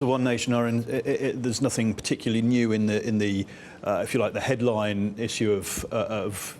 The One Nation are there's nothing particularly new in the if you like, the headline issue of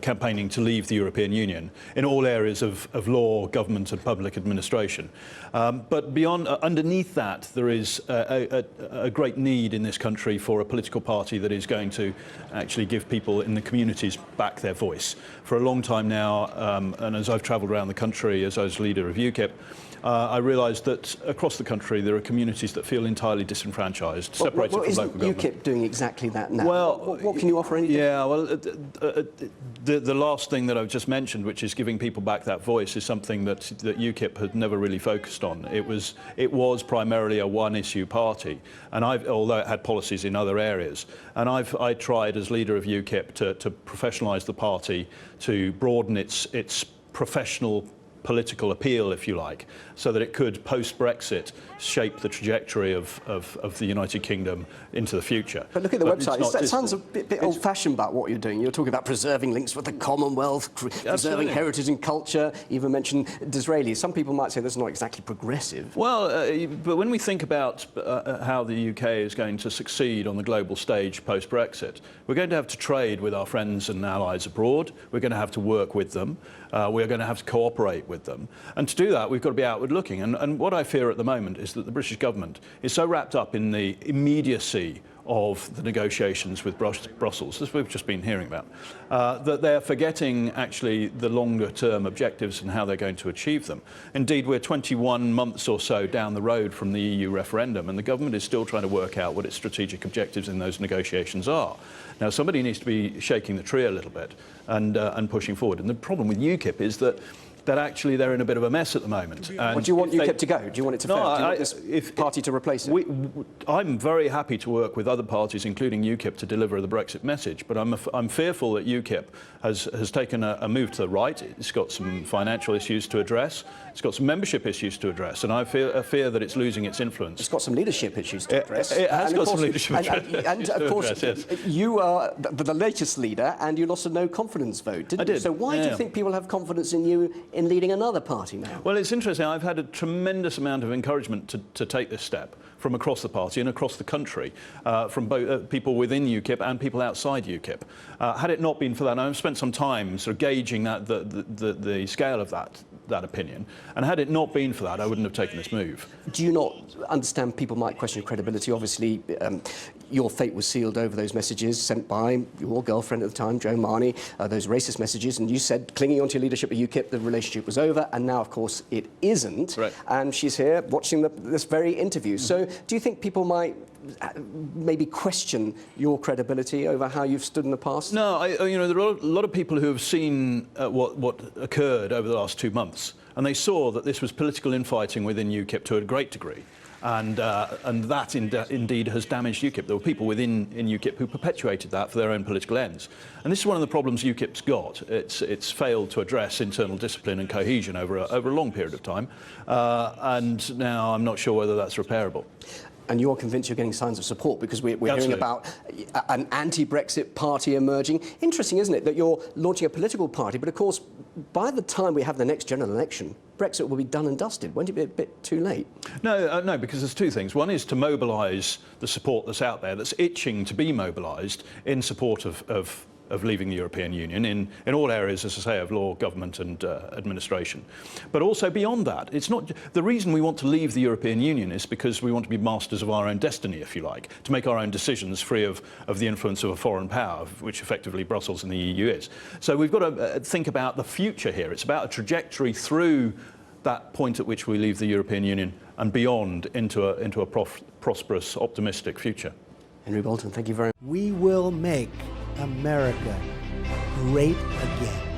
campaigning to leave the European Union in all areas of law, government and public administration. But beyond, underneath that, there is a great need in this country for a political party that is going to actually give people in the communities back their voice. For a long time now, and as I've travelled around the country as I was leader of UKIP, I realised that across the country there are communities that feel entirely disenfranchised, separated from local government. UKIP doing exactly that now? Well, what can you offer? Anything? Yeah, well, the last thing that I've just mentioned, which is giving people back that voice, is something that UKIP had never really focused on. It was primarily a one-issue party, and although it had policies in other areas, and I tried as leader of UKIP to professionalise the party, to broaden its professional political appeal, if you like, so that it could, post-Brexit, shape the trajectory of the United Kingdom into the future. But look at the website. That sounds a bit old-fashioned about what you're doing. You're talking about preserving links with the Commonwealth, preserving heritage and culture, even mentioned Disraeli. Some people might say that's not exactly progressive. Well, but when we think about how the UK is going to succeed on the global stage post-Brexit, we're going to have to trade with our friends and allies abroad. We're going to have to work with them. We're going to have to cooperate with them. And to do that, we've got to be outward looking. And what I fear at the moment is that the British government is so wrapped up in the immediacy of the negotiations with Brussels, as we've just been hearing about, that they're forgetting actually the longer-term objectives and how they're going to achieve them. Indeed, we're 21 months or so down the road from the EU referendum, and the government is still trying to work out what its strategic objectives in those negotiations are. Now, somebody needs to be shaking the tree a little bit and pushing forward. And the problem with UKIP is that actually they're in a bit of a mess at the moment. And do you want UKIP to go? Do you want it to fail? Do you want this party to replace it? I'm very happy to work with other parties, including UKIP, to deliver the Brexit message, but I'm fearful that UKIP has taken a move to the right. It's got some financial issues to address. It's got some membership issues to address, and I fear that it's losing its influence. It's got some leadership issues to address. It has got some leadership issues. And of course, yes. You are the latest leader, and you lost a no-confidence vote, didn't you? So why do you think people have confidence in you in leading another party now? Well, it's interesting. I've had a tremendous amount of encouragement to take this step from across the party and across the country, from both people within UKIP and people outside UKIP. Had it not been for that, and I've spent some time sort of gauging the scale of that opinion, and had it not been for that, I wouldn't have taken this move. Do you not understand people might question credibility? Obviously, your fate was sealed over those messages sent by your girlfriend at the time, Jo Marnie, those racist messages, and you said, clinging onto your leadership at UKIP, the relationship was over, and now, of course, it isn't. Right. And she's here watching this very interview. So do you think people might maybe question your credibility over how you've stood in the past? No, you know, there are a lot of people who have seen what occurred over the last 2 months, and they saw that this was political infighting within UKIP to a great degree. And that indeed has damaged UKIP. There were people within UKIP who perpetuated that for their own political ends. And this is one of the problems UKIP's got. It's failed to address internal discipline and cohesion over a long period of time. And now I'm not sure whether that's repairable. And you're convinced you're getting signs of support, because we're hearing about an anti-Brexit party emerging. Interesting, isn't it, that you're launching a political party, but of course, by the time we have the next general election, Brexit will be done and dusted. Won't it be a bit too late? No, no, because there's two things. One is to mobilise the support that's out there, that's itching to be mobilised in support of leaving the European Union in all areas, as I say, of law, government and administration. But also beyond that, it's not the reason we want to leave the European Union is because we want to be masters of our own destiny, if you like, to make our own decisions free of the influence of a foreign power, which effectively Brussels and the EU is. So we've got to think about the future here. It's about a trajectory through that point at which we leave the European Union and beyond into a prosperous, optimistic future. Henry Bolton, thank you very much. We will make America great again.